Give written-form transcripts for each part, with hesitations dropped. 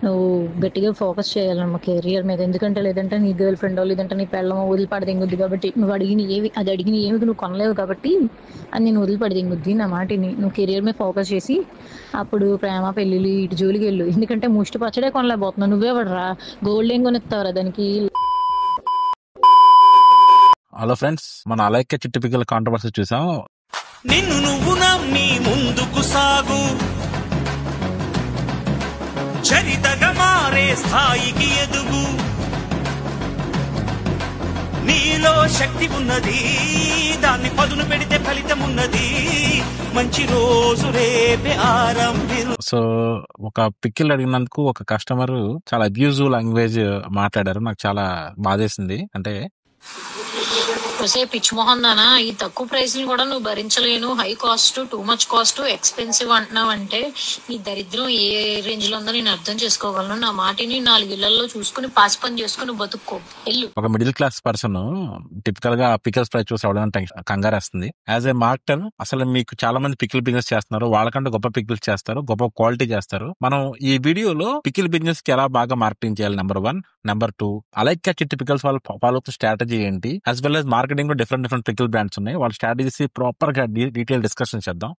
నువ్వు గట్టిగా ఫోకస్ చేయాలమ్మా కెరియర్ మీద. ఎందుకంటే లేదంటే నీ గర్ల్ ఫ్రెండో లేదంటే నీ పెళ్ళమో వదిలిపడదింగుద్ది. కాబట్టి నువ్వు అడిగిన ఏమి నువ్వు కొనలేవు కాబట్టి అది నేను వదిలిపడదింగుద్ది. నా మాటిని నువ్వు కెరియర్ మీద ఫోకస్ చేసి అప్పుడు ప్రేమ పెళ్ళిళ్ళు ఇటు జోలికి వెళ్ళు. ఎందుకంటే ముష్టి పచ్చడే కొనలేకపోతున్నావు. నువ్వే పడరా గోల్డ్ ఏం కొనిస్తావురా దానికి. హలో ఫ్రెండ్స్, మన అలైక్య టిపికల్ కాంట్రవర్సీ చూసాం. నిన్ను నువ్వు నమ్మి ముందుకు సాగు, చరితగా మారే స్థాయికి ఎదుగు. నీలో శక్తి ఉన్నది, దాన్ని పదును పెడితే ఫలితం ఉన్నది. మంచి రోజు రేపే ఆరంభిరు. సో ఒక పిక్కిల్ అడిగినందుకు ఒక కస్టమర్ చాలా అబ్యూజివ్ లాంగ్వేజ్ మాట్లాడారు. నాకు చాలా బాధేసింది. అంటే పిచ్ మొహన్ దానా, ఈ తక్కువ ప్రైస్ కూడా నువ్వు భరించలేను, high cost, too much cost, expensive అంటున్నావు అంటే నీ దరిద్రం ఏ రేంజ్ లో ఉందో నేను అర్థం చేసుకోగలను. నా మాటిని 4 ఇళ్లలో చూసుకుని పాస్ పని చేసుకుని బతుక్కో. ఒక మిడిల్ క్లాస్ పర్సన్ టిపికల్ గా పికిల్స్ ప్రైస్ చూసి అవడం కంగారేస్తుంది. యాజ్ ఏ మార్కెటర్ అసలు మీకు చాలా మంది పికిల్ బిజినెస్ చేస్తున్నారు, వాళ్ళకంటే గొప్ప పికిల్స్ చేస్తారు, గొప్ప క్వాలిటీ చేస్తారు. మనం ఈ వీడియోలో పికిల్ బిజినెస్ కి ఎలా బాగా మార్కెటింగ్ చేయాలి, నెంబర్ 1. నెంబర్ 2, అలైక్య టిపికల్స్ వాళ్ళు ఫాలో అవుతున్న స్ట్రాటజీ ఏంటి, యాజ్ వెల్ as మార్కెటింగ్ లో డిఫరెంట్ పికిల్ బ్రాండ్స్ ఉన్నాయి. వాళ్ళ స్ట్రాటజీస్ ప్రాపర్ గా డీటెయిల్ డిస్కషన్ చేద్దాం.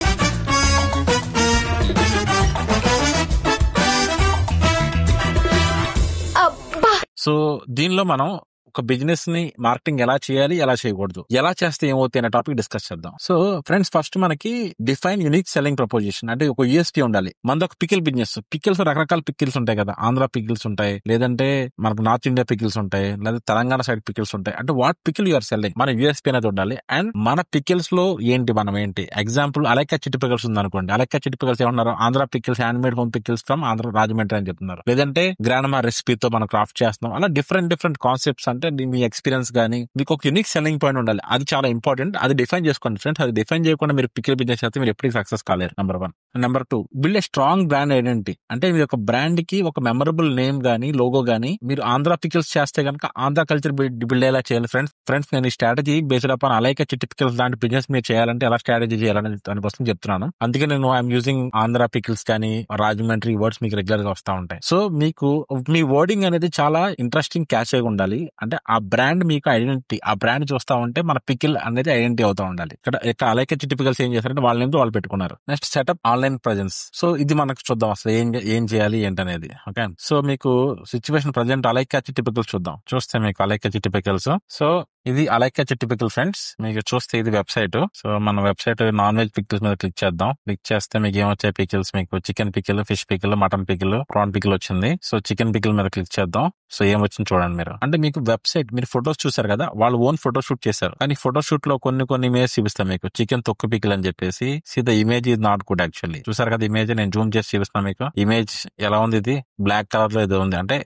సో దీనిలో మనం ఒక బిజినెస్ ని మార్కెటింగ్ ఎలా చేయాలి, ఎలా చేయకూడదు, ఎలా చేస్తే ఏమవుతాయి అనే టాపిక్ డిస్కస్ చేద్దాం. సో ఫ్రెండ్స్, ఫస్ట్ మనకి డిఫైన్ యూనిక్ సెల్లింగ్ ప్రపోజిషన్, అంటే ఒక యూఎస్పీ ఉండాలి. మనది ఒక పికిల్ బిజినెస్. పికిల్స్ రకరకాల పికిల్స్ ఉంటాయి కదా. ఆంధ్ర పికిల్స్ ఉంటాయి, లేదంటే మనకు నార్త్ ఇండియా పికిల్స్ ఉంటాయి, లేదా తెలంగాణ సైడ్ పికిల్స్ ఉంటాయి. అంటే వాట్ పికిల్ యూఆర్ సెల్లింగ్, మన యూఎస్పీ అనేది ఉండాలి. అండ్ మన పికిల్స్ లో ఏంటి, మనం ఏంటి. ఎగ్జాంపుల్ అలైక్య చిట్టి పికిల్స్ ఉంది అనుకోండి. అలైక్య చిట్టి పికిల్స్ ఏమన్నారు, Andhra pickles, hand made home pickles from Andhra Rajahmundry అని చెప్తున్నారు. లేదంటే గ్రాండ్మా రెసిపీతో మనం క్రాఫ్ట్ చేస్తున్నాం. అలా డిఫరెంట్ కాన్సెప్ట్స్. అంటే మీ ఎక్స్పీరియన్స్ గానీ మీకు ఒక యూనిక్ సెల్లింగ్ పాయింట్ ఉండాలి. అది చాలా ఇంపార్టెంట్. అది డిఫైన్ చేసుకోండి ఫ్రెండ్స్. అది డిఫైన్ చేయకుండా మీరు పికిల్ బిజినెస్ చేస్తే మీరు ఎప్పటికీ సక్సెస్ కాలేరు. Number 1. Number 2, build a strong brand identity. అంటే మీ యొక్క బ్రాండ్ కి ఒక మెమరబుల్ నేమ్ గానీ, లోగో గానీ, మీరు ఆంధ్ర పికిల్స్ చేస్తే కనుక ఆంధ్ర కల్చర్ బిల్డ్ ఎలా చేయాలి ఫ్రెండ్స్. నేను ఈ స్ట్రాటజీ బేస్డ్ అపాన్ అలైక్య చిట్టి పికిల్స్ లాంటి బిజినెస్ మీరు చేయాలంటే ఎలా స్ట్రాటజీ చేయాలని దానికోసం చెప్తున్నాను. అందుకే నేను ఐఎమ్ యూజింగ్ ఆంధ్ర పికిల్స్ కానీ రాజమండ్రి వర్డ్స్ మీకు రెగ్యులర్ గా వస్తా ఉంటాయి. సో మీకు మీ వర్డింగ్ అనేది చాలా ఇంట్రెస్టింగ్ క్యాచ్ అయి ఉండాలి. అంటే ఆ బ్రాండ్ మీకు ఐడెంటిటీ, ఆ బ్రాండ్ చూస్తా ఉంటే మన పికిల్ అనేది ఐడెంటిటీ అవుతా ఉండాలి. ఇక్కడ అలైక్య చిట్టి పికిల్స్ ఏం చేశారంటే వాళ్ళ నేమ్ వాళ్ళు పెట్టుకున్నారు. Next setup online presence. So ఇది మనకు చూద్దాం అసలు ఏం చేయాలి ఏంటనేది. ఓకే, సో మీకు సిచ్యువేషన్ ప్రజెంట్ అలైక్య చిట్టి పికిల్స్ చూస్తే మీకు అలైక్య చిట్టి పికిల్స్. సో ఇది అలైక్య చిట్టి పికిల్ ఫ్రెండ్స్. మీకు చూస్తే ఇది వెబ్సైట్. సో మన వెబ్సైట్ నాన్ వెజ్ పికిల్స్ మీద క్లిక్ చేద్దాం. క్లిక్ చేస్తే మీకు ఏమొచ్చాయి పికిల్స్, మీకు chicken pickle, fish pickle, mutton pickle, PRAN pickle వచ్చింది. సో చికెన్ పికిల్ మీద క్లిక్ చేద్దాం. సో ఏమొచ్చింది చూడండి మీరు. అంటే మీకు వెబ్సైట్, మీరు ఫొటోస్ చూసారు కదా, వాళ్ళు ఓన్ ఫోటో షూట్ చేశారు. కానీ ఫోటో షూట్ లో కొన్ని ఇమేజ్ చూపిస్తాం మీకు. చికెన్ తొక్కు పికిల్ అని చెప్పేసి. The image is not good actually. చూసారు కదా ఇమేజ్, నేను జూమ్ చేసి చూపిస్తాను మీకు. ఇమేజ్ ఎలా ఉంది, ఇది బ్లాక్ కలర్ లో ఏదో ఉంది. అంటే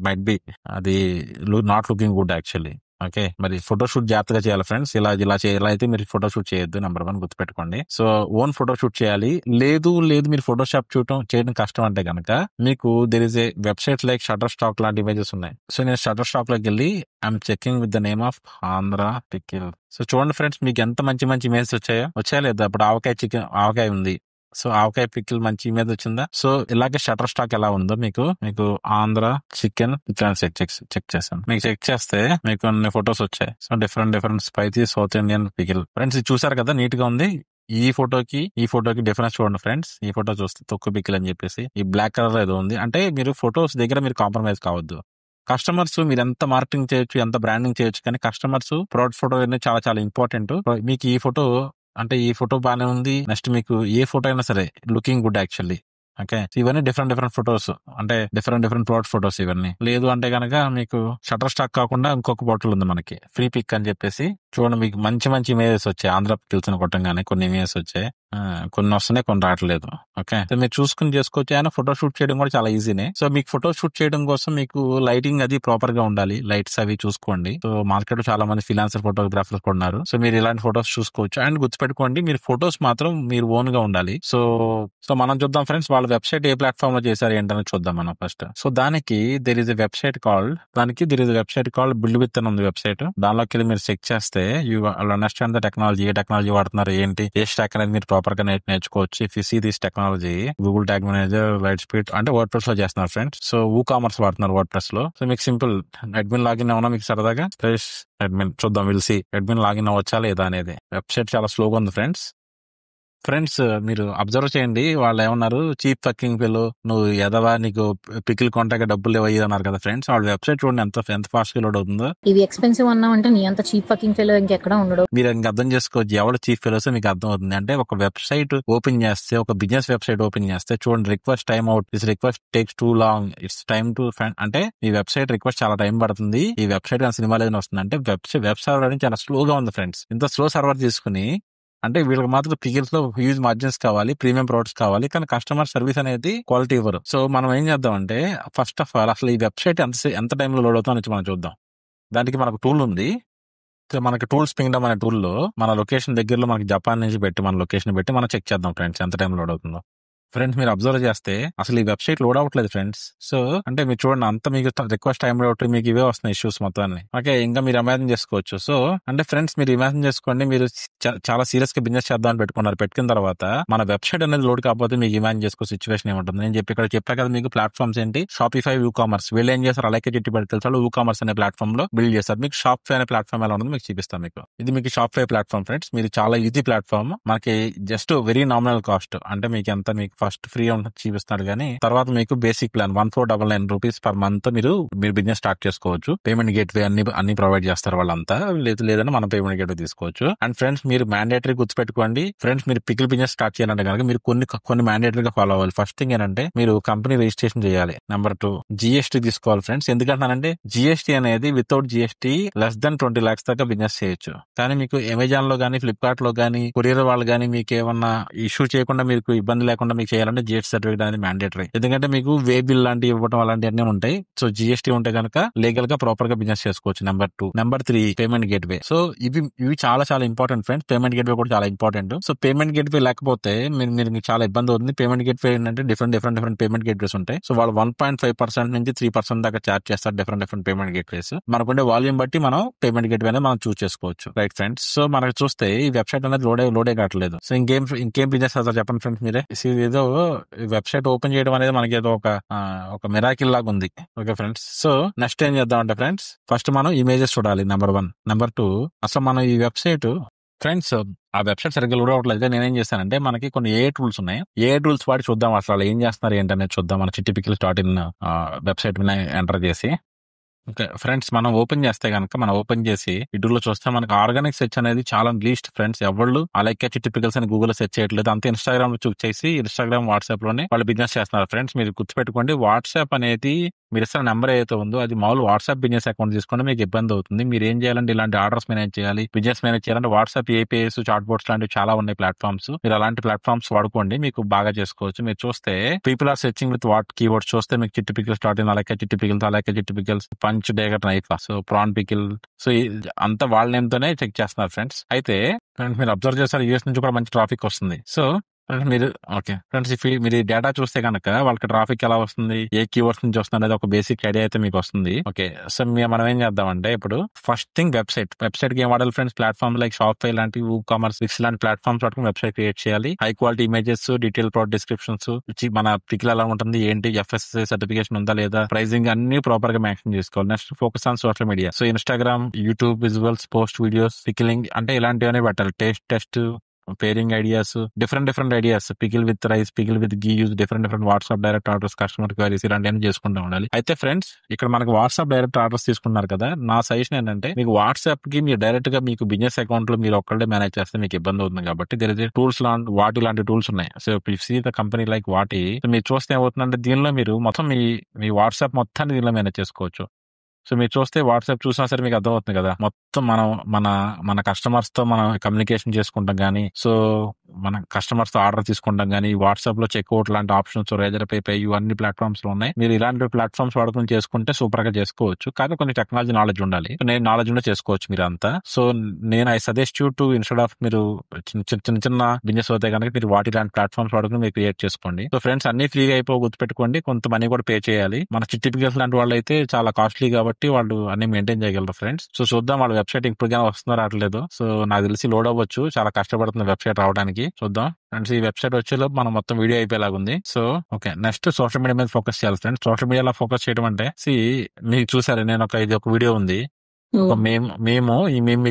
మైట్ బి అది not looking good actually. Okay, మరి ఫోటోషూట్ జాగ్రత్తగా చేయాలి ఫ్రెండ్స్. ఇలా అయితే మీరు ఫోటోషూట్ చేయొద్దు. నెంబర్ 1 గుర్తుపెట్టుకోండి. సో ఓన్ ఫోటోషూట్ చేయాలి. లేదు మీరు ఫోటోషాప్ చేయడం కష్టం అంటే కనుక మీకు there is a website like shutter stock లాంటి ఇమేజెస్ ఉన్నాయి. సో నేను షటర్ స్టాక్ లోకి వెళ్ళి I'm checking with the name of Andhra pickle. So చూడండి ఫ్రెండ్స్, మీకు ఎంత మంచి ఇమేజెస్ వచ్చాయా లేదా. ఇప్పుడు ఆవకాయ ఉంది. సో ఆవకాయ పికిల్ మంచి ఇమేజ్ వచ్చిందా. సో ఇలాగే షటర్ స్టాక్ ఎలా ఉందో మీకు ఆంధ్ర చికెన్ చెక్ చేశాను. మీకు చెక్ చేస్తే మీకు కొన్ని ఫొటోస్ వచ్చాయి. So different spicy south Indian pickle. Friends ఇది చూసారు కదా, నీట్ గా ఉంది. ఈ ఫోటోకి డిఫరెన్స్ చూడండి ఫ్రెండ్స్. ఈ ఫోటో చూస్తే తొక్కు పికిల్ అని చెప్పేసి ఈ బ్లాక్ కలర్ ఏదో ఉంది. అంటే మీరు ఫొటోస్ దగ్గర మీరు కాంప్రమైజ్ కావద్దు. కస్టమర్స్ మీరు ఎంత మార్కెటింగ్ చేయొచ్చు, ఎంత బ్రాండింగ్ చేయొచ్చు, కానీ కస్టమర్స్ ప్రొడక్ట్ ఫోటో అనేది చాలా చాలా ఇంపార్టెంట్. మీకు ఈ ఫోటో బాగానే ఉంది. నెక్స్ట్ మీకు ఏ ఫోటో అయినా సరే లుకింగ్ గుడ్ యాక్చువల్లీ. ఓకే, ఇవన్నీ డిఫరెంట్ ఫొటోస్, అంటే డిఫరెంట్ ప్రోడక్ట్ ఫొటోస్. ఇవన్నీ లేదు అంటే కనుక మీకు షటర్ స్టాక్ కాకుండా ఇంకొక బాటిల్ ఉంది మనకి, ఫ్రీ పిక్ అని చెప్పేసి. చూడండి మీకు మంచి ఇమేజెస్ వచ్చాయి. ఆంధ్ర పికిల్స్ కొట్టంగానే కొన్ని ఇమేజెస్ వచ్చాయి. కొన్ని వస్తున్నాయి, కొన్ని రావట్లేదు. ఓకే, సో మీరు చూసుకుని చేసుకోవచ్చు. అయినా ఫోటో షూట్ చేయడం కూడా చాలా ఈజీనే. సో మీకు ఫోటో షూట్ చేయడం కోసం మీకు లైటింగ్ అది ప్రాపర్ గా ఉండాలి. లైట్స్ అవి చూసుకోండి. సో మార్కెట్ లో చాలా మంది ఫినాన్సర్ ఫోటోగ్రాఫర్స్ ఉన్నారు. సో మీరు ఇలాంటి ఫోటోస్ చూసుకోవచ్చు. అండ్ గుర్తుపెట్టుకోండి, మీరు ఫోటోస్ మాత్రం మీరు ఓన్ గా ఉండాలి. సో మనం చూద్దాం ఫ్రెండ్స్, వాళ్ళ వెబ్సైట్ ఏ ప్లాట్ఫామ్ లో చేశారు ఏంటని చూద్దాం మనం ఫస్ట్. సో దానికి there is a website called built with అని ఉంది వెబ్సైట్. దానిలోకి వెళ్ళి మీరు చెక్ చేస్తే అండర్స్టాండ్ ద టెక్నాలజీ, ఏ టెక్నాలజీ వాడుతున్నారు, ఏంటి, ఏ స్టాక్ అనేది మీరు ప్రాపర్ గా నేర్చుకోవచ్చు. If you see this technology, Google tag manager, light speed అంటే వర్డ్ ప్రెస్ లో చేస్తున్నారు ఫ్రెండ్స్. సో కామర్స్ వాడుతున్నారు వర్డ్ ప్రెస్ లో. సో మీకు సింపుల్ అడ్మిన్ లాగిన్ అవునా మీకు సరదాగా అడ్మిన్ చూద్దాం, విల్సి అడ్మిన్ లాగిన్ అవ్వచ్చా లేదా అనేది. వెబ్సైట్ చాలా స్లోగా ఉంది ఫ్రెండ్స్. మీరు అబ్జర్వ్ చేయండి, వాళ్ళు ఏమన్నారు, చీప్ ఫకింగ్ పిల్లు, నువ్వు ఎదవా, నీకు పికిల్ కొంటాక డబ్బులు ఇవ్వయి అన్నారు కదా ఫ్రెండ్స్. వాళ్ళ వెబ్సైట్ చూడండి ఎంత ఫాస్ట్ గా లోడ్ అవుతుందో. ఇవి ఎక్స్పెన్సివ్ అన్నామంటే నీ అంత చీప్ ఫకింగ్ ఫెలో ఇంకెక్కడ ఉండడు. మీరు ఇంకా అర్థం చేసుకోవచ్చు ఎవరు చీప్ ఫెలోస్ మీకు అర్థం అవుతుంది. అంటే ఒక వెబ్సైట్ ఓపెన్ చేస్తే, ఒక బిజినెస్ వెబ్సైట్ ఓపెన్ చేస్తే చూడండి, request time out, this request takes two long, it's time to అంటే ఈ వెబ్సైట్ రిక్వెస్ట్ చాలా టైం పడుతుంది, ఈ వెబ్సైట్ సినిమా లేదని వస్తుంది. అంటే వెబ్ సర్వర్ అనేది చాలా స్లోగా ఉంది ఫ్రెండ్స్. ఇంత స్లో సర్వర్ తీసుకుని అంటే వీళ్ళకి మాత్రం పికిల్స్ లో హ్యూజ్ మార్జిన్స్ కావాలి, ప్రీమియం ప్రొడక్ట్స్ కావాలి, కానీ కస్టమర్ సర్వీస్ అనేది క్వాలిటీ ఇవ్వరు. సో మనం ఏం చేద్దాం అంటే, ఫస్ట్ ఆఫ్ ఆల్ అసలు ఈ వెబ్సైట్ ఎంత టైంలో లోడ్ అవుతుందో నుంచి మనం చూద్దాం. దానికి మనకు టూల్ ఉంది. సో మనకి టూల్స్ పింగడం అనే టూల్లో మన లొకేషన్ దగ్గరలో మనకి జపాన్ నుంచి పెట్టి మన లొకేషన్ పెట్టి మనం చెక్ చేద్దాం ఫ్రెండ్స్ ఎంత టైం లోడ్ అవుతుందో. ఫ్రెండ్స్ మీరు అబ్జర్వ్ చేస్తే అసలు ఈ వెబ్సైట్ లోడ్ అవ్వట్లేదు ఫ్రెండ్స్. సో అంటే మీరు చూడండి, అంత మీకు రిక్వెస్ట్ టైం లోడ్ మీకు ఇవే వస్తున్నాయి ఇష్యూస్ మొత్తాన్ని. ఓకే, ఇంకా మీరు ఇమాజిన్ చేసుకోవచ్చు. సో అంటే ఫ్రెండ్స్ మీరు ఇమాజిన్ చేసుకోండి, మీరు చాలా సీరియస్ గా బిజినెస్ చేద్దామని పెట్టుకున్నారు. పెట్టుకున్న తర్వాత మన వెబ్సైట్ అనేది లోడ్ కాకపోతే మీకు ఇమాజిన్ చేసుకో సిచ్యువేషన్ ఏముంటుంది. నేను ఇక్కడ చెప్పా కదా మీకు ప్లాట్ఫామ్స్ ఏంటి, షాపిఫై, కామర్స్. వీళ్ళు ఏం చేస్తారు, అలాగే చిట్టి తెలుసు కామర్స్ అనే ప్లాట్ఫామ్ లో బిల్డ్ చేస్తారు. మీకు షాపిఫై అనే ప్లాట్ఫామ్ ఎలా ఉందో మీకు చూపిస్తాను. మీకు ఇది మీకు షాపిఫై ప్లాట్ఫామ్ ఫ్రెండ్స్. మీరు చాలా ఈజీ ప్లాట్ఫామ్, మనకి జస్ట్ వెరీ నామినల్ కాస్ట్. అంటే మీకు ఎంత, మీకు ఫస్ట్ ఫ్రీ చూపిస్తాడు, కానీ తర్వాత మీకు basic plan 1499 rupees per month మీరు బిజినెస్ స్టార్ట్ చేసుకోవచ్చు. పేమెంట్ గేట్వే అన్ని ప్రొవైడ్ చేస్తారు వాళ్ళంతా. లేదని మనం పేమెంట్ గేట్వే తీసుకోవచ్చు. అండ్ ఫ్రెండ్స్ మీరు మ్యాండేటరీ గుర్తుపెట్టుకోండి ఫ్రెండ్స్, మీరు పికిల్ బిజినెస్ స్టార్ట్ చేయాలంటే కనుక మీరు కొన్ని మ్యాండేటరీగా ఫాలో అవ్వాలి. ఫస్ట్ థింగ్ ఏంటంటే మీరు కంపెనీ రిజిస్ట్రేషన్ చేయాలి. నెంబర్ 2 GST తీసుకోవాలి ఫ్రెండ్స్. ఎందుకంటానంటే GST అనేది without GST less than 20 lakhs దాకా బిజినెస్ చేయొచ్చు. కానీ మీకు అమెజాన్ లో గానీ, ఫ్లిప్కార్ట్ లో గానీ, కొరియర్ వాళ్ళు గానీ మీకు ఏమన్నా ఇష్యూ చేయకుండా, మీకు ఇబ్బంది లేకుండా మీకు చేయాలంటే GST సర్టిఫికేట్ అనేది మ్యాండేటరీ. ఎందుకంటే మీకు వే బిల్ లాంటివి ఇవ్వడం అలాంటివన్నీ ఉంటాయి. సో GST ఉంటే కనుక లీగల్ గా ప్రాపర్ గా బిజినెస్ చేసుకోవచ్చు. Number 2. Number 3 payment gateway. So ఇవి చాలా ఇంపార్టెంట్ ఫ్రెండ్స్. పేమెంట్ గేట్వే కూడా చాలా ఇంపార్టెంట్. సో పేమెంట్ గేట్వే లేకపోతే మీరు చాలా ఇబ్బంది అవుతుంది. పేమెంట్ గేట్వే ఏంటంటే డిఫరెంట్ పేమెంట్ గేట్వేస్ ఉంటాయి. సో వాళ్ళు 1.5% నుంచి 3% దాకా చార్జ్ చేస్తారు డిఫరెంట్ పేమెంట్ గేట్వేస్. మనకుండే వాల్యూమ్ బట్టి మనం పేమెంట్ గేట్వే అనేది మనం చూస్ చేసుకోవచ్చు. Right friends. సో మనకు చూస్తే ఈ వెబ్సైట్ అనేది లోడే కావట్లేదు. సో ఇంకేం బిజినెస్ అవుతారు చెప్పండి ఫ్రెండ్స్ మీరే. ఏదో వెబ్సైట్ ఓపెన్ చేయడం అనేది మనకి ఏదో ఒక మిరాకిల్ లాగా ఉంది. Okay friends. సో నెక్స్ట్ ఏం చేద్దాం అంటే ఫ్రెండ్స్, ఫస్ట్ మనం ఇమేజెస్ చూడాలి. నెంబర్ 1. నెంబర్ 2 అసలు మనం ఈ వెబ్సైట్ ఫ్రెండ్స్ ఆ వెబ్సైట్ సరిగ్గా లోడ్ అవ్వట్లేదు. నేనేం చేశానంటే, మనకి కొన్ని ఏ టూల్స్ ఉన్నాయి, ఏ టూల్స్ వాడి చూద్దాం అసలు ఏం చేస్తున్నారు ఏంటనేది చూద్దాం. మన chittipikils.in వెబ్సైట్ మీద ఎంటర్ చేసి. ఓకే ఫ్రెండ్స్, మనం ఓపెన్ చేస్తే కనుక, మనం ఓపెన్ చేసి ఇటులో చూస్తే మనకి ఆర్గానిక్ సెర్చ్ అనేది చాలా లీస్ట్ ఫ్రెండ్స్. ఎవరు అలాగే చిట్టిపికల్స్ అని గూగుల్ సెర్చ్ చేయట్లేదు. అంతే ఇన్స్టాగ్రామ్ లో చూస్ చేసి ఇన్స్టాగ్రామ్, వాట్సాప్ లోనే వాళ్ళు బిజినెస్ చేస్తున్నారు ఫ్రెండ్స్. మీరు గుర్తుపెట్టుకోండి, వాట్సాప్ అనేది మీరు ఇస్తున్న నెంబర్ ఏదైతే ఉందో అది మామూలు వాట్సాప్ బిజినెస్ అకౌంట్ తీసుకుంటే మీకు ఇబ్బంది అవుతుంది. మీరు ఏం చేయాలంటే, ఇలాంటి ఆర్డర్స్ మేనేజ్ చేయాలి, బిజినెస్ మేనేజ్ చేయాలంటే వాట్సాప్ APIs, చాట్ బోట్స్ లాంటివి చాలా ఉన్నాయి ప్లాట్ఫామ్స్. మీరు అలాంటి ప్లాట్ఫామ్స్ వాడుకోండి, మీకు బాగా చేసుకోవచ్చు. మీరు చూస్తే people are searching with what keywords చూస్తే మీకు chittipikils.in, అలాగే Chittipickles, punch, dagger knife, so prawn pickle, so అంతా వాళ్ళ నేమ్ తోనే చెక్ చేస్తున్నారు ఫ్రెండ్స్. అయితే ఫ్రెండ్స్ మీరు అబ్జర్వ్ చేస్తారు, US నుంచి కూడా మంచి ట్రాఫిక్ వస్తుంది. సో మీరు ఓకే ఫ్రెండ్స్, మీరు డేటా చూస్తే కనుక వాళ్ళకి ట్రాఫిక్ ఎలా వస్తుంది, ఏ కీవర్డ్స్ నుంచి వస్తుంది అనేది ఒక బేసిక్ ఐడియా అయితే మీకు వస్తుంది. ఓకే, సో మనం ఏం చేద్దామంటే, ఇప్పుడు ఫస్ట్ థింగ్ వెబ్సైట్ కి ఏం వాడాలి ఫ్రెండ్స్, ప్లాట్ఫామ్ లైక్ షాపిఫై లాంటి, కామర్స్, విక్స్ లాంటి ప్లాట్ఫామ్స్ పట్టుకుని వెబ్సైట్ క్రియేట్ చేయాలి. High quality images, detail product descriptions, మన పికిల్ ఎలా ఉంటుంది, ఏంటి, FSSAI సర్టిఫికేషన్ ఉందా లేదా, ప్రైజింగ్ అన్ని ప్రాపర్ గా మెన్షన్ చేసుకోవాలి. Next focus on social media. So Instagram, YouTube, visuals, post videos, pickling అంటే ఇలాంటివన్నీ పెట్టాలి. Taste pairing ideas, different ideas, pickle with rice, pickle with ghee use, different WhatsApp direct orders, customer queries, ఇలాంటివన్నీ చేసుకుంటూ ఉండాలి. అయితే friends ఇక్కడ మనకు వాట్సాప్ డైరెక్ట్ ఆర్డర్స్ తీసుకున్నారు కదా, నా సజెషన్ ఏంటంటే, మీకు వాట్సాప్ కి మీరు డైరెక్ట్ గా మీకు బిజినెస్ అకౌంట్ లో మీరు ఒక్కడే మేనేజ్ చేస్తే మీకు ఇబ్బంది అవుతుంది. కాబట్టి దేర్ ఇస్ టూల్స్ లాంటి టూల్స్ ఉన్నాయి. So see the company like వాటి, మీరు చూస్తే ఏమవుతుందంటే, దీనిలో మీరు మొత్తం మీ వాట్సాప్ మొత్తాన్ని దీనిలో మేనేజ్ చేసుకోవచ్చు. సో మీరు చూస్తే వాట్సాప్ చూసినా సరే మీకు అర్థమవుతుంది కదా, మొత్తం మనం మన కస్టమర్స్ తో మనం కమ్యూనికేషన్ చేసుకుంటాం కానీ, సో మన కస్టమర్స్ తో ఆర్డర్ తీసుకుంటాం కానీ, వాట్సాప్ లో చెక్అవుట్ లాంటి ఆప్షన్స్, రేజర్ పే ఇవన్నీ ప్లాట్ఫామ్స్ లో ఉన్నాయి. మీరు ఇలాంటి ప్లాట్ఫామ్స్ వాడుకుని చేసుకుంటే సూపర్ గా చేసుకోవచ్చు. కానీ కొన్ని టెక్నాలజీ నాలెడ్జ్ ఉండాలి. నేను నాలెడ్జ్ ఉంటే చేసుకోవచ్చు మీరు అంతా. సో నేను I suggest you to, instead of మీరు చిన్న బిజినెస్ అవుతాయి కనుక మీరు వాటి లాంటి ప్లాట్ఫామ్స్ వాడుకుని మీరు క్రియేట్ చేసుకోండి. సో ఫ్రెండ్స్ అన్ని ఫ్రీగా అయిపో గుర్తుపెట్టుకోండి, కొంత మనీ కూడా పే చేయాలి. మన చిట్టిపికల్స్ లాంటి వాళ్ళు అయితే చాలా కాస్ట్లీ కాబట్టి బట్టి వాళ్ళు అన్ని మెయింటైన్ చేయగలరు ఫ్రెండ్స్. సో చూద్దాం వాళ్ళ వెబ్సైట్ ఇప్పుడు వస్తుందో రావట్లేదు. సో నాకు తెలిసి లోడ్ అవ్వచ్చు, చాలా కష్టపడుతుంది వెబ్సైట్ రావడానికి. చూద్దాం ఫ్రెండ్స్. ఈ వెబ్సైట్ వచ్చేలోపు మనం మొత్తం వీడియో అయిపోయేలాగా ఉంది. So okay, next social media మీద ఫోకస్ చేయాలి ఫ్రెండ్స్. సోషల్ మీడియాలో ఫోకస్ చేయడం అంటే మీకు చూసారు, నేను ఇది ఒక వీడియో ఉంది, ఒక మేము ఈ మేము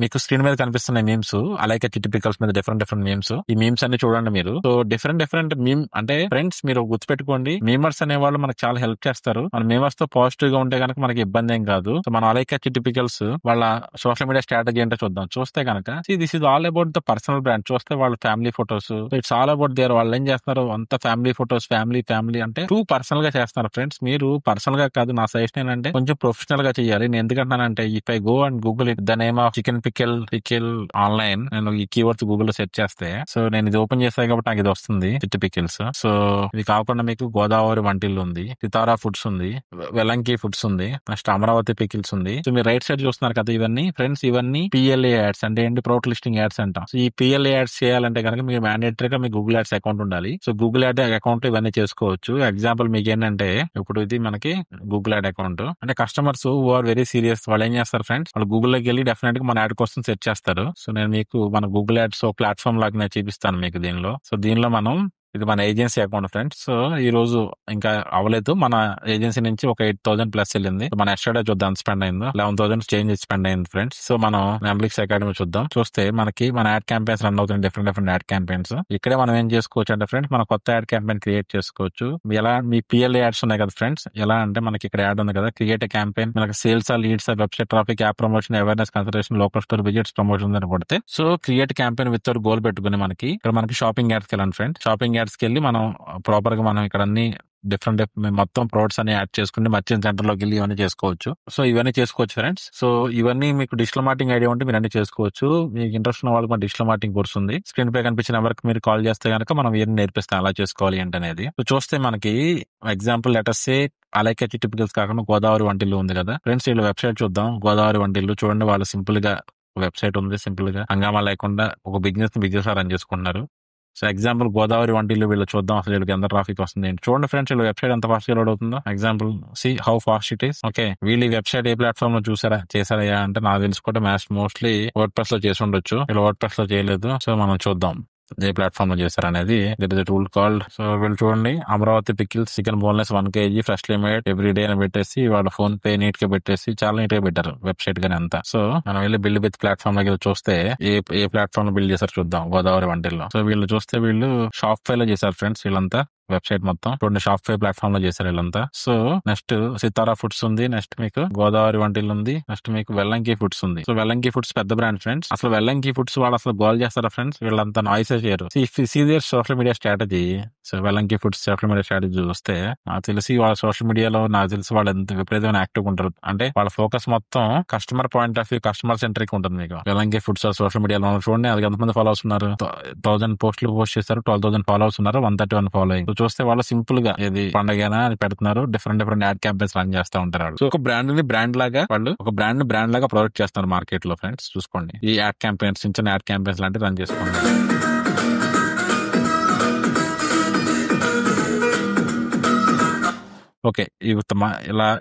మీకు స్క్రీన్ మీద కనిపిస్తున్న మీమ్స్, అలాగే చిట్టి పికల్స్ మీద డిఫరెంట్ మీమ్స్. ఈ మీమ్స్ అన్ని చూడండి మీరు. సో డిఫరెంట్ మీమ్ అంటే ఫ్రెండ్స్ మీరు గుర్తుపెట్టుకోండి, మీమర్స్ అనే వాళ్ళు మనకు చాలా హెల్ప్ చేస్తారు. మన మీమర్స్ తో పాజిటివ్ గా ఉంటే కనుక మనకి ఇబ్బంది ఏం కాదు. సో మన అలాగే చిట్టి పికల్స్ వాళ్ళ సోషల్ మీడియా స్ట్రాటజీ ఏంటో చూద్దాం. చూస్తే కనుక this is all about the personal brand. చూస్తే వాళ్ళ family photos, it's all about their. వాళ్ళు ఏం చేస్తున్నారు, అంత ఫ్యామిలీ ఫొటోస్, ఫ్యామిలీ అంటే టూ పర్సనల్ గా చేస్తున్నారు ఫ్రెండ్స్. మీరు పర్సనల్ గా కాదు, నా సజెషన్ ఏంటంటే కొంచెం ప్రొఫెషనల్ గా చేయాలి. నేను ఎందుకంటున్నానంటే if I go and google it the name of chicken pickle online, నేను ఈ కీవర్డ్స్ గూగుల్ లో సెర్చ్ చేస్తే, సో నేను ఇది ఓపెన్ చేస్తాను కాబట్టి నాకు ఇది వస్తుంది, చిట్టి పికిల్స్. సో ఇది కాకుండా మీకు గోదావరి వంటిల్లు ఉంది, సితారా ఫుడ్స్ ఉంది, వెలంకి ఫుడ్స్ ఉంది, నెక్స్ట్ అమరావతి పికిల్స్ ఉంది. సో మీరు రైట్ సైడ్ చూస్తున్నారు కదా, ఇవన్నీ ఫ్రెండ్స్ ఇవన్నీ PLA యాడ్స్ అంటే ఏంటి, ప్రొడక్ట్ లిస్టింగ్ యాడ్స్ అంటాం. సో ఈ PLA యాడ్స్ చేయాలంటే కనుక మీకు మ్యాండేటరీగా మీకు గూగుల్ యాడ్స్ అకౌంట్ ఉండాలి. సో గూగుల్ యాడ్ అకౌంట్ ఇవన్నీ చేసుకోవచ్చు. ఎగ్జాంపుల్ మీకు ఏంటంటే, ఇప్పుడు ఇది మనకి గూగుల్ యాడ్ అకౌంట్ అంటే customers who are very serious వాళ్ళు ఏం చేస్తారు ఫ్రెండ్స్, వాళ్ళు గూగుల్లోకి వెళ్ళి డెఫినెట్ గా మన యాడ్ కోసం సెర్చ్ చేస్తారు. సో నేను మీకు మన గూగుల్ యాడ్స్ ప్లాట్ఫామ్ లాగా నేను చూపిస్తాను మీకు దీనిలో. సో దీనిలో మనం ఇది మన ఏజెన్సీ అకౌంట్ ఫ్రెండ్స్. సో ఈ రోజు ఇంకా అవ్వలేదు, మన ఏజెన్సీ నుంచి ఒక 8,000 ప్లస్ వెళ్ళింది. మన ఎస్టర్డే చూద్దాం స్పెండ్ అయిందో, 11,000 చేంజ్ స్పెండ్ అయింది ఫ్రెండ్స్. సో మనం నెంబ్లిక్స్ అకాడమీ చూద్దాం. చూస్తే మనకి మన యాడ్ క్యాంపెయిన్స్ రన్ అవుతుంది, డిఫరెంట్ యాడ్ క్యాంపెయిన్స్. ఇక్కడే మనం ఏం చేసుకోవచ్చు అంటే ఫ్రెండ్స్, మన కొత్త యాడ్ క్యాంపెయిన్ క్రియేట్ చేసుకోవచ్చు. ఎలా మీ PLA యాడ్స్ ఉన్నాయి కదా ఫ్రెండ్స్, ఎలా అంటే మనకి ఇక్కడ యాడ్ ఉంది కదా, క్రియేట్ ఎ క్యాంపెయిన్, మనకి sales leads, website traffic, app promotion, awareness, consideration, local store visits, promotion అని కొడితే, so create campaign with goal పెట్టుకుని మనకి ఇక్కడ మనకి షాపింగ్ యాడ్స్కి వెళ్ళండి ఫ్రెండ్స్. షాపింగ్ యాడ్స్కి వెళ్ళి మనం ప్రాపర్ గా మనం ఇక్కడ అన్ని డిఫరెంట్ మొత్తం ప్రొడక్ట్స్ అన్ని యాడ్ చేసుకుని మర్చెంట్ సెంటర్ లోకి వెళ్ళి ఇవన్నీ చేసుకోవచ్చు. సో ఇవన్నీ చేసుకోవచ్చు ఫ్రెండ్స్. సో ఇవన్నీ మీకు డిజిటల్ మార్కెటింగ్ ఐడియా ఉంటే మీరు అన్ని చేసుకోవచ్చు. మీకు ఇంట్రెస్ట్ ఉన్న వాళ్ళకి మన డిజిటల్ మార్కెటింగ్ కోర్స్ ఉంది, స్క్రీన్ పై కనిపించిన నెంబర్కి మీరు కాల్ చేస్తే కనుక మనం ఇవన్నీ నేర్పిస్తాం ఎలా చేసుకోవాలి ఏంటనేది. సో చూస్తే మనకి ఎగ్జాంపుల్ లెటర్సే అలాగే టిపికల్స్ కాకుండా గోదావరి వంటిల్లు ఉంది కదా ఫ్రెండ్స్. వీళ్ళ వెబ్సైట్ చూద్దాం. గోదావరి వంటిల్లు చూడండి, వాళ్ళు సింపుల్ గా వెబ్సైట్ ఉంది, సింపుల్ గా హంగామా లేకుండా ఒక బిజినెస్ రన్ చేసుకుంటున్నారు. సో ఎగ్జాంపుల్ గోదావరి వంటిల్లు వీళ్ళు చూద్దాం అసలు వీళ్ళకి ఎంత ట్రాఫిక్ వస్తుంది. చూడండి ఫ్రెండ్స్, వీళ్ళ వెబ్సైట్ ఎంత ఫాస్ట్ గా లోడ్ అవుతుందో. Example see how fast it is. Okay, వీళ్ళు ఈ వెబ్సైట్ ఏ ప్లాట్ఫామ్ లో చేశారా అంటే నాకు తెలుసుకోవడం మోస్ట్లీ వర్డ్ ప్రెస్ లో చేసి ఉండొచ్చు, వీళ్ళు వర్డ్ ప్రెస్ లో చేయలేదు. సో మనం చూద్దాం ఏ ప్లాట్ఫామ్ లో చేశారు అనేది. That is tool called. So వీళ్ళు చూడండి, Amaravati pickles chicken boneless 1 kg freshly made every day అని పెట్టేసి వాళ్ళ ఫోన్ పే నీట్ గా పెట్టేసి చాలా నీట్ గా పెట్టారు వెబ్సైట్ గానీ అంతా. సో మనం వెళ్ళి బిల్డ్ విత్ ప్లాట్ఫామ్ దగ్గర చూస్తే ఏ ప్లాట్ఫామ్ లో బిల్డ్ చేశారు చూద్దాం, గోదావరి వంటిల్లో. సో వీళ్ళు చూస్తే వీళ్ళు షాప్ఫై లో చేశారు ఫ్రెండ్స్. వీళ్ళంతా వెబ్సైట్ మొత్తం చూడండి షాప్ఫై ప్లాట్ఫామ్ లో చేశారు వీళ్ళంతా. సో నెక్స్ట్ సితారా ఫుడ్స్ ఉంది, నెక్స్ట్ మీకు గోదావరి వంటిల్లు ఉంది, నెక్స్ట్ మీకు వెల్లంకి ఫుడ్స్ ఉంది. సో వెల్లంకి ఫుడ్స్ పెద్ద బ్రాండ్ ఫ్రెండ్స్. అసలు వెల్లంకి ఫుడ్స్ వాళ్ళు అసలు గోల్ చేస్తారా ఫ్రెండ్స్, వీళ్ళంతా నాయిస్ చేయరు. Social media strategy. So Vellanki foods social media strategy చూస్తే నాకు తెలిసి వాళ్ళ సోషల్ మీడియాలో నాకు తెలిసి వాళ్ళు ఎంత విపరీతమైన యాక్టివ్ ఉంటారు అంటే వాళ్ళ ఫోకస్ మొత్తం customer point of view, customer centric ఉంటుంది. మీకు వెల్లంకి ఫుడ్స్ సోషల్ మీడియాలో చూడండి, అది ఎంతమంది ఫాలోవర్స్ ఉన్నారు, 1000 పోస్టులు పోస్ట్ చేస్తారు, 12,000 ఫాలోవర్స్ ఉన్నారు, 131 ఫాలోయింగ్. చూస్తే వాళ్ళు సింపుల్ గా ఇది పండగనా అని పెడుతున్నారు, డిఫరెంట్ యాడ్ క్యాంపెయిన్స్ రన్ చేస్తూ ఉంటారు. సో ఒక బ్రాండ్ లాగా వాళ్ళు ఒక బ్రాండ్ లాగా ప్రొడక్ట్ చేస్తున్నారు మార్కెట్ లో ఫ్రెండ్స్. చూసుకోండి ఈ యాడ్ క్యాంపెయిన్స్, చిన్న యాడ్ క్యాంపెయిన్స్ లాంటివి రన్ చేసుకోండి. ఓకే,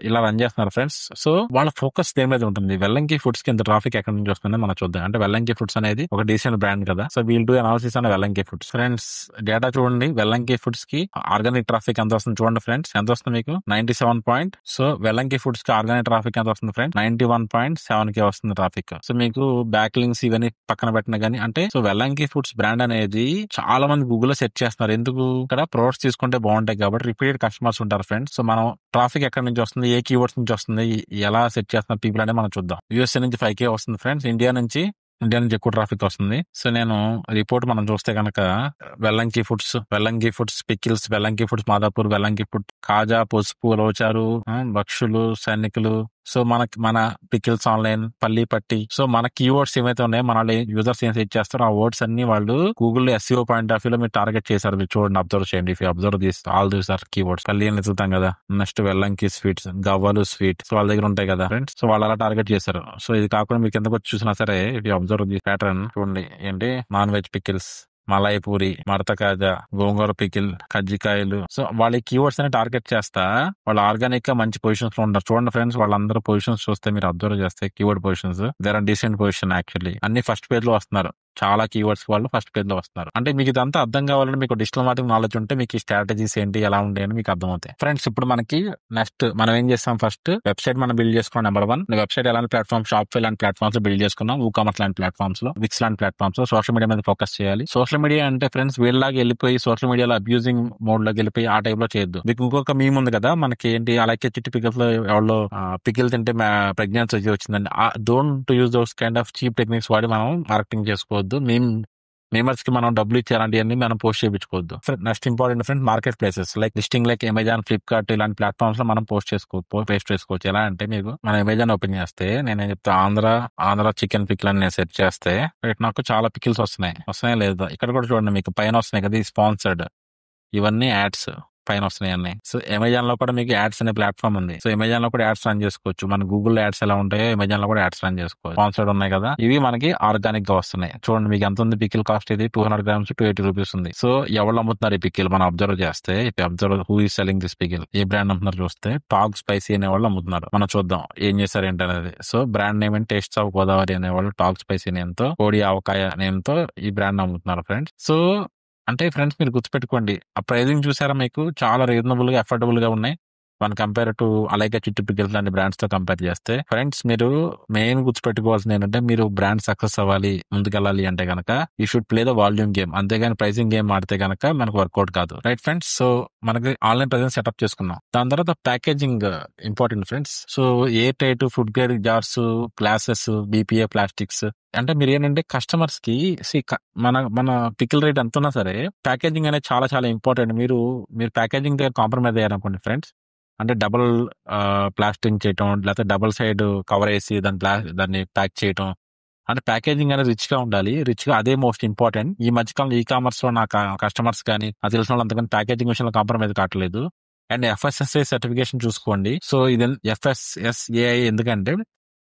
ఇలా రన్ చేస్తున్నారు ఫ్రెండ్స్. సో వాళ్ళ ఫోకస్ దేని మీద ఉంటుంది, వెల్లంకి ఫుడ్స్ కి ఎంత ట్రాఫిక్ ఎక్కడి నుంచి వస్తుంది మనం చూద్దాం. అంటే వెల్లంకి ఫుడ్స్ అనేది ఒక డీసెంట్ బ్రాండ్ కదా. సో వీల్ డూ అనాలిసిస్ అనే వెల్లంకి ఫుడ్స్ ఫ్రెండ్స్. డేటా చూడండి, వెల్లంకి ఫుడ్స్ కి ఆర్గానిక్ ట్రాఫిక్ ఎంత వస్తుంది చూడండి ఫ్రెండ్స్. ఎంత వస్తుంది మీకు 97. సో వెల్లంకి ఫుడ్స్ కి ఆర్గానిక్ ట్రాఫిక్ ఎంత వస్తుంది ఫ్రెండ్స్, 91.7 వస్తుంది ట్రాఫిక్. సో మీకు బ్యాక్ లింక్స్ ఇవన్నీ పక్కన పెట్టిన కానీ అంటే సో వెల్లంకి ఫుడ్స్ బ్రాండ్ అనేది చాలా మంది గూగుల్ లో సెర్చ్ చేస్తున్నారు. ఎందుకు, ఇక్కడ ప్రొడక్ట్స్ తీసుకుంటే బాగుంటాయి కాబట్టి రిపీటెడ్ కస్టమర్స్ ఉంటారు ఫ్రెండ్స్. సో మనం ట్రాఫిక్ ఎక్కడి నుంచి వస్తుంది, ఏ కీవర్డ్స్ నుంచి వస్తుంది, ఎలా సెట్ చేస్తున్నారు పీపుల్ అనేది మనం చూద్దాం. USA నుంచి 5K వస్తుంది ఫ్రెండ్స్, ఇండియా నుంచి ఎక్కువ ట్రాఫిక్ వస్తుంది. సో నేను రిపోర్ట్ మనం చూస్తే కనుక Vellanki foods pickles, Vellanki foods Madhapur, Vellanki food కాజా, పసుపు, లోచారు, భక్షులు, సైనికులు. సో మన పికిల్స్ ఆన్లైన్, పల్లి పట్టి. సో మన కీవర్డ్స్ ఏమైతే ఉన్నాయో మన యూజర్స్ ఏం సెట్ చేస్తారో ఆ వర్డ్స్ అన్ని వాళ్ళు Google SEO point of view లో మీరు టార్గెట్ చేశారు. మీరు చూడండి, అబ్జర్వ్ చేయండి. If observe all these are keywords. పల్లి అని ఎత్తుతాం కదా, నెక్స్ట్ వెల్లంకి స్వీట్స్, గవ్వలు స్వీట్. సో వాళ్ళ దగ్గర ఉంటాయి కదా ఫ్రెండ్స్. సో వాళ్ళు అలా టార్గెట్ చేశారు. సో ఇది కాకుండా మీకు ఎందుకు చూసినా సరే ఇఫ్ అబ్జర్వ్ ది ప్యాటర్న్ చూడండి, ఏంటి non veg pickles, malai puri, మడత కాజా, గోంగూర పికిల్, కజ్జికాయలు. సో వాళ్ళ కీవర్డ్స్ అని టార్గెట్ చేస్తా వాళ్ళు ఆర్గానిక్ గా మంచి పొజిషన్స్ లో ఉంటారు. చూడండి ఫ్రెండ్స్, వాళ్ళందరూ పొజిషన్స్ చూస్తే మీరు అబ్జర్వ్ చేస్తే keyword positions there are decent position actually. అన్ని ఫస్ట్ పేజ్ లో వస్తున్నారు. చాలా కీవర్డ్స్ వాళ్ళు ఫస్ట్ పేజ్ లో వస్తున్నారు. అంటే మీకు ఇదంతా అర్థం కావాలంటే మీకు డిజిటల్ మార్కెటింగ్ నాలెడ్జ్ ఉంటే మీకు ఈ స్ట్రాటజీస్ ఏంటి ఎలా ఉంటాయని మీకు అర్థమవుతాయి. ఫ్రెండ్స్, ఇప్పుడు మనకి నెక్స్ట్ మనం ఏం చేస్తాం, ఫస్ట్ వెబ్సైట్ మనం బిల్డ్ చేసుకున్నాం. నెంబర్ 1 వెబ్సైట్ ఎలాంటి ప్లాట్ఫామ్, షాప్ఫై లాంటి ప్లాట్ఫామ్స్ లో బిల్డ్ చేసుకున్నాం, WooCommerce లాంటి ప్లాట్ఫామ్స్ లో, విక్స్ లాంటి ప్లాట్ఫామ్స్ లో సోషల్ మీడియా మీద ఫోకస్ చేయాలి. సోషల్ మీడియా అంటే ఫ్రెండ్స్ వీళ్ళలాగా వెళ్ళిపోయి సోషల్ మీడియాలో అబ్యూజింగ్ మోడ్ లోకి వెళ్ళిపోయి ఆ టైప్ లో చేయొద్దు. మీకు ఇంకొక మీమ్ ఉంది కదా మనకి, ఏంటి అలాగే చిట్టి పికిల్స్ లో ఎవరో పికిల్ తింటే ప్రెగ్నెన్సీ వచ్చిందండి. Don't use those kind of cheap techniques వాడి మనం మార్కెటింగ్ చేసుకోవద్దు. మేమర్స్ కి మనం డబ్బులు ఇచ్చారంటే మనం పోస్ట్ చేయించుకోవద్దు. Next important friend, market places like listing like Amazon, Flipkart ఇలాంటి ప్లాట్ఫామ్స్ లో మనం పోస్ట్ చేసుకోవచ్చు. ఎలా అంటే మీకు మనం అమెజాన్ ఓపెన్ చేస్తే నేను చెప్తా ఆంధ్ర చికెన్ పికిల్ అని నేను సెర్చ్ చేస్తే నాకు చాలా పికిల్స్ వస్తున్నాయి లేదా ఇక్కడ కూడా చూడండి మీకు పైన వస్తున్నాయి కదా, స్పాన్సర్డ్, ఇవన్నీ యాడ్స్ పైన వస్తున్నాయి అన్ని. సో అమెజాన్ లో కూడా మీకు యాడ్స్ అనే ప్లాట్ఫామ్ ఉంది. సో అమెజాన్ లో కూడా యాడ్స్ రన్ చేసుకోవచ్చు. మన గూగుల్ యాడ్స్ ఎలా ఉంటాయో అమెజాన్ లో కూడా యాడ్స్ రన్ చేసుకోవచ్చు. స్పాన్సర్డ్ ఉన్నాయి కదా, ఇవి మనకి ఆర్గానిక్ గా వస్తున్నాయి. చూడండి మీకు ఎంత ఉంది పికిల్ కాస్ట్, ఇది 200 grams 280 rupees ఉంది. సో ఎవరు అమ్ముతున్నారు ఈ పికిల్ మనం అబ్జర్వ్ చేస్తే, who is selling this pickle, A brand అమ్ముతున్నారు చూస్తే టాగ్ స్పైసీ అనే వాళ్ళు అమ్ముతున్నారు. మనం చూద్దాం ఏం చేశారు ఏంటనేది. So brand name and taste of Godavari అనే వాళ్ళు టాగ్ స్పైసీ నేమ్ తో, కోడి ఆవకాయ నేమ్ తో ఈ బ్రాండ్ అమ్ముతున్నారు ఫ్రెండ్స్. సో అంటే ఫ్రెండ్స్ మీరు గుర్తుపెట్టుకోండి, ఆ ప్రైజింగ్ చూసారా మీకు చాలా రీజనబుల్ గా అఫోర్డబుల్ గా ఉన్నాయి వన్ కంపేర్ టు అలాగే చిట్టి పికిల్స్ లాంటి బ్రాండ్స్ తో కంపేర్ చేస్తే. ఫ్రెండ్స్ మీరు మెయిన్ గుర్తుపెట్టుకోవాల్సింది ఏంటంటే, మీరు బ్రాండ్ సక్సెస్ అవ్వాలి, ముందుకెళ్ళాలి అంటే కనుక you should play the volume game. అంతేగాని ప్రైసింగ్ గేమ్ ఆడితే కనుక మనకు వర్కౌట్ కాదు. రైట్ ఫ్రెండ్స్, సో మనకి ఆన్లైన్ ప్రెజెన్స్ సెటప్ చేసుకున్నాం. దాని తర్వాత packaging important friends. So air tight, food grade jars, glasses, BPA plastics. అంటే మీరు ఏంటంటే కస్టమర్స్ కి మన పికిల్ రేట్ ఎంత ఉన్నా సరే ప్యాకేజింగ్ అనేది చాలా చాలా ఇంపార్టెంట్. మీరు ప్యాకేజింగ్ దగ్గర కాంప్రమైజ్ అయ్యారనుకోండి ఫ్రెండ్స్, అంటే డబుల్ ప్లాస్టింగ్ చేయటం, లేకపోతే డబుల్ సైడ్ కవర్ వేసి దాన్ని ప్యాక్ చేయటం, అంటే ప్యాకేజింగ్ అనేది రిచ్ గా ఉండాలి. రిచ్ గా అదే మోస్ట్ ఇంపార్టెంట్. ఈ మధ్యకాలంలో కామర్స్ లో నా కస్టమర్స్ కానీ అది తెలిసిన వాళ్ళు అంతకని ప్యాకేజింగ్ విషయంలో కాంప్రమైజ్ కావట్లేదు. అండ్ FSSAI సర్టిఫికేషన్ చూసుకోండి. సో ఇది FSSAI ఎందుకంటే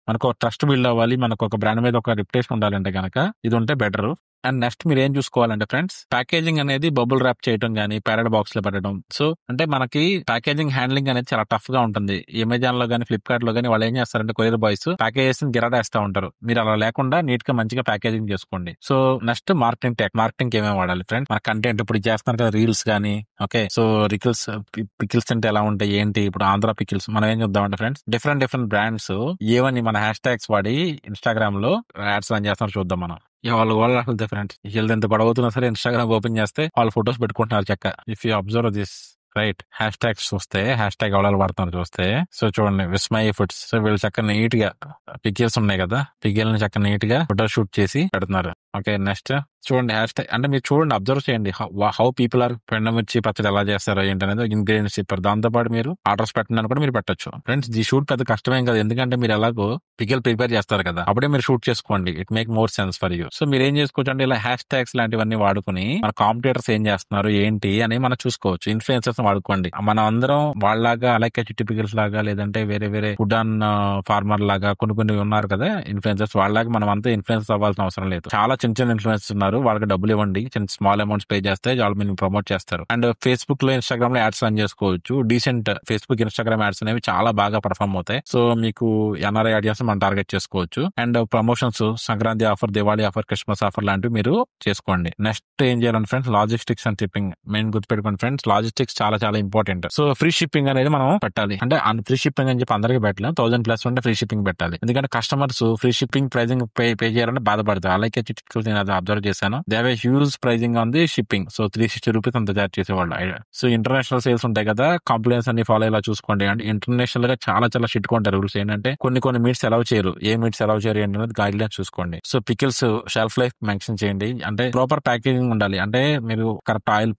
మనకు ఒక ట్రస్ట్ బిల్డ్ అవ్వాలి, మనకు ఒక బ్రాండ్ మీద ఒక రిప్యుటేషన్ ఉండాలంటే కనుక ఇది ఉంటే బెటర్. అండ్ నెక్స్ట్ మీరు ఏం చూసుకోవాలంటే ఫ్రెండ్స్, ప్యాకేజింగ్ అనేది బబుల్ ర్యాప్ చేయడం కానీ ప్యారెట్ బాక్స్ లో పెట్టడం. సో అంటే మనకి ప్యాకేజింగ్ హ్యాండ్లింగ్ అనేది చాలా టఫ్ గా ఉంటుంది. అమెజాన్ లో కానీ ఫ్లిప్కార్ట్ లో కానీ వాళ్ళు ఏం చేస్తారంటే కొరియర్ బాయ్స్ ప్యాకేజెస్ గిరాటేస్తా ఉంటారు. మీరు అలా లేకుండా నీట్ గా మంచిగా ప్యాకేజింగ్ చేసుకోండి. సో నెక్స్ట్ మార్కెటింగ్ ఏమేమి వాడాలి ఫ్రెండ్స్, మన కంటెంట్ ఇప్పుడు చేస్తున్నారు కదా రీల్స్ కానీ. ఓకే, సో పికిల్స్ అంటే ఎలా ఉంటాయి ఏంటి, ఇప్పుడు ఆంధ్ర పికిల్స్ మనం ఏం చూద్దామంటే ఫ్రెండ్స్, డిఫరెంట్ బ్రాండ్స్ ఏవని మన హ్యాష్ ట్యాగ్స్ వాడి ఇన్స్టాగ్రామ్ లో యాడ్స్ రన్ చేస్తున్నారు చూద్దాం మనం. వాళ్ళు అసలు డిఫరెంట్ వీళ్ళు ఎంత పడవుతున్నా సరే ఇన్స్టాగ్రామ్ ఓపెన్ చేస్తే వాళ్ళు ఫొటోస్ పెట్టుకుంటున్నారు చక్క. If you observe this right, hash tags చూస్తే హ్యాష్ ట్యాగ్ ఎవరు వాడుతున్నారు చూస్తే, సో చూడండి విస్మయ ఫుడ్స్. సో వీళ్ళు చక్కగా నీట్ గా పికిల్స్ ఉన్నాయి కదా, పికిల్ని చక్కగా నీట్ గా ఫోటో షూట్ చేసి పెడుతున్నారు. ఓకే, నెక్స్ట్ చూడండి హ్యాష్ ట్యాగ్ అంటే మీరు చూడండి అబ్జర్వ్ చేయండి హౌ పీపుల్ ఆర్ పెండమిర్చి పచ్చడి ఎలా చేస్తారో ఏంటనేది ఇంగ్రీడియంట్స్ చెప్పారు. దాంతో పాటు మీరు ఆర్డర్స్ పెట్టడానికి కూడా మీరు పెట్టచ్చు ఫ్రెండ్స్. ఈ షూట్ పెద్ద కష్టమేం కదా, ఎందుకంటే మీరు ఎలాగో పికిల్ ప్రిపేర్ చేస్తారు కదా, అప్పుడే మీరు షూట్ చేసుకోండి. It make more sense for you. So మీరు ఏం చేసుకోవచ్చు అంటే ఇలా హ్యాష్ ట్యాగ్స్ లాంటివన్నీ వాడుకుని మన కాంపిటేటర్స్ ఏం చేస్తున్నారు ఏంటి అని మనం చూసుకోవచ్చు. ఇన్ఫ్లుయెన్సర్స్ వాడుకోండి. మనం అందరం వాళ్ళలాగా అలాగే చిట్టి పికిల్స్ లాగా లేదంటే వేరే ఫుడ్ అండ్ ఫార్మర్ లాగా కొన్ని ఉన్నారు కదా ఇన్ఫ్లుయెన్సర్స్, వాళ్ళలాగా మనం అంతా ఇన్ఫ్లుయెన్స్ అవ్వాల్సిన అవసరం లేదు. చాలా చిన్న ఇన్ఫ్లుయెన్సర్స్ ఉన్నారు, వాళ్ళకి డబ్బులు ఇవ్వండి, చిన్న స్మాల్ అమౌంట్స్ పే చేస్తే వాళ్ళు మీరు ప్రమోట్ చేస్తారు. అండ్ ఫేస్బుక్ లో ఇన్స్టాగ్రామ్ లో యాడ్స్ రన్ చేసుకోవచ్చు. డీసెంట్ ఫేస్బుక్ ఇన్స్టాగ్రామ్ యాడ్స్ అనేవి చాలా బాగా పర్ఫార్మ్ అవుతాయి. సో మీకు NRI ఆడియన్స్ మనం టార్గెట్ చేసుకోవచ్చు. And promotions, Sankranti offer, Diwali offer, Christmas offer లాంటివి మీరు చేసుకోండి. నెక్స్ట్ ఏం చేయాలంటే friends, logistics and shipping main గుర్తుపెట్టుకోండి ఫ్రెండ్స్. లాజిస్టిక్స్ చాలా చాలా ఇంపార్టెంట్. సో ఫ్రీ షిప్పింగ్ అనేది మనం పెట్టాలి. అంటే ఫ్రీ షిప్పింగ్ అని చెప్పి అందరికీ పెట్టలేం, 1000+ ఉంటే ఫ్రీ షిప్పింగ్ పెట్టాలి. ఎందుకంటే customers free shipping pricing pay చేయాలంటే బాధపడతారు. అలాగే నేను అది అబ్జర్వ్ చేశాను, they have a huge pricing on the shipping. So 360 rupees అంత చార్జ్ చేసేవాళ్ళు. సో ఇంటర్నేషనల్ సేల్స్ ఉంటాయి కదా, కంప్లైంట్స్ అన్ని ఫాలో అయ్యేలా చూసుకోండి. అంటే ఇంటర్నేషనల్ గా చాలా చాలా స్ట్రిక్ట్ గా ఉంటారు రూల్స్. ఏంటంటే కొన్ని మీట్స్ అలౌ చేయరు, ఏ మీట్స్ అలౌ చేయరు ఏంటనేది గైడ్ లైన్స్ చూసుకోండి. So pickles shelf life mention చేయండి. అంటే ప్రాపర్ ప్యాకేజింగ్ ఉండాలి. అంటే మీరు కరెక్ట్ ఆయిల్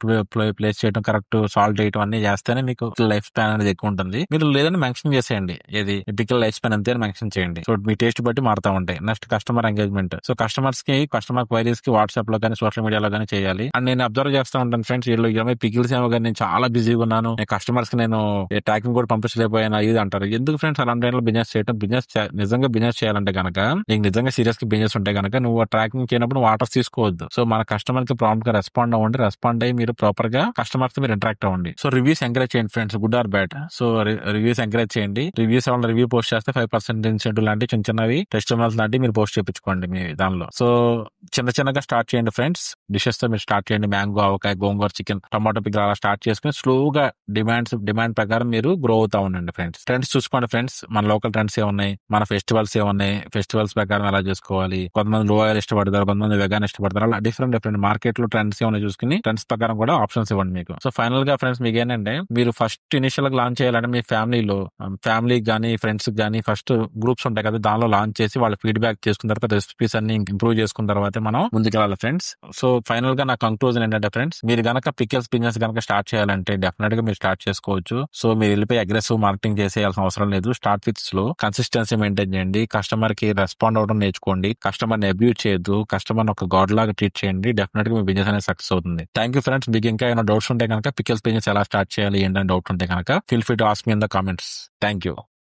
ప్లేస్ చేయడం, కరెక్ట్ సాల్ట్ వేయడం అన్ని చేస్తేనే మీకు లైఫ్ స్పాన్ అనేది ఎక్కువ ఉంటుంది. మీరు లేదని మెన్షన్ చేసేయండి, ఏది పికిల్ లైఫ్ స్పాన్ అంతే మెన్షన్ చేయండి. సో మీ టేస్ట్ బట్టి మారుతా ఉంటాయి. Next customer engagement. So customer queries కి వాట్సాప్ లో కానీ సోషల్ మీడియాలో కానీ చేయాలి. అండ్ నేను అబ్జర్వ్ చేస్తా ఉంటాను ఫ్రెండ్స్, వీళ్ళు పికిల్స్ ఏమో కానీ నేను చాలా బిజీగా ఉన్నాను, నేను కస్టమర్స్ కి నేను ట్రాకింగ్ కూడా పంపించలేకపోయినా ఇది అంటారు. ఎందుకు ఫ్రెండ్స్ అలాంటి టైంలో బిజినెస్ చేయడం? నిజంగా బిజినెస్ చేయాలంటే కనుక, నీకు నిజంగా సీరియస్ గా బిజినెస్ ఉంటే కనుక నువ్వు ట్రాకింగ్ చేయనప్పుడు నువ్వు ఆర్డర్స్ తీసుకోవద్దు. సో మన కస్టమర్ కి ప్రాంప్ట్ గా రెస్పాండ్ అయ్యి మీరు ప్రాపర్ గా కస్టమర్స్ తో మీరు ఇంటరాక్ట్ అవ్వండి. సో రివ్యూస్ ఎంకరేజ్ చేయండి friends, good or bad. So reviews encourage చేయండి. రివ్యూస్ ఏమైనా రివ్యూ పోస్ట్ చేస్తే 5% ఇన్సెంటివ్ లాంటి చిన్నవి టెస్టిమోనియల్స్ లాంటి మీరు పోస్ట్ చేయించుకోండి మీ దానిలో. సో చిన్నగా స్టార్ట్ చేయండి ఫ్రెండ్స్, డిషెస్ తో మీరు స్టార్ట్ చేయండి. మ్యాంగో, ఆవకాయ, గోంగూర, చికెన్, టమాటో పిక్కల్ అలా స్టార్ట్ చేసుకుని స్లోగా డిమాండ్ ప్రకారం మీరు గ్రో అవుతా ఉండండి ఫ్రెండ్స్. ట్రెండ్స్ చూసుకోండి ఫ్రెండ్స్, మన లోకల్ ట్రెండ్స్ ఏమున్నాయి, మన ఫెస్టివల్స్ ఏమున్నాయి, ఫెస్టివల్స్ ప్రకారం ఎలా చేసుకోవాలి. కొంతమంది లోయల్ ఇష్టపడతారు, కొంతమంది వెగాన్ ఇష్టపడతారు, అలా డిఫరెంట్ మార్కెట్ లో ట్రెండ్స్ ఏమైనా చూసుకుని ట్రెండ్స్ ప్రకారం కూడా ఆప్షన్స్ ఇవ్వండి మీకు. సో ఫైనల్ గా ఫ్రెండ్స్ మీకు ఏంటంటే, మీరు ఫస్ట్ ఇనిషియల్ గా లాంచ్ చేయాలంటే మీ ఫ్యామిలీకి గానీ ఫ్రెండ్స్ గానీ ఫస్ట్ గ్రూప్స్ ఉంటాయి కదా, దానిలో లాంచ్ చేసి వాళ్ళ ఫీడ్బ్యాక్ చేసుకున్న తర్వాత రెసిపీస్ అన్ని ఇంప్రూవ్ చేసుకున్న తర్వాత మనం ముందుకెళ్ళాలి ఫ్రెండ్స్. సో ఫైనల్ గా నా కంక్లూజన్ ఏంటంటే ఫ్రెండ్స్, మీరు గనక పికిల్స్ బిజినెస్ గనక స్టార్ట్ చేయాలంటే డెఫినెట్ గా మీరు స్టార్ట్ చేసుకోవచ్చు. సో మీరు వెళ్ళిపోయి అగ్రెసివ్ మార్కెటింగ్ చేసేయాల్సిన అవసరం లేదు. Start with slow, consistency maintain చేయండి, కస్టమర్ కి రెస్పాండ్ అవ్వడం నేర్చుకోండి, కస్టమర్ ని అబ్యూజ్ చేయొద్దు, కస్టమర్ ఒక గాడ్ లాగా ట్రీట్ చేయండి. డెఫినెట్ గా మీ బిజినెస్ అనేది సక్సెస్ అవుతుంది. Thank you friends. మీకు ఇంకా ఏమైనా డౌట్స్ ఉంటే కనుక, పికిల్స్ బిజినెస్ ఎలా స్టార్ట్ చేయాలి ఏంటంటే డౌట్ ఉంటే కనుక, feel free to ask me in the comments. Thank you.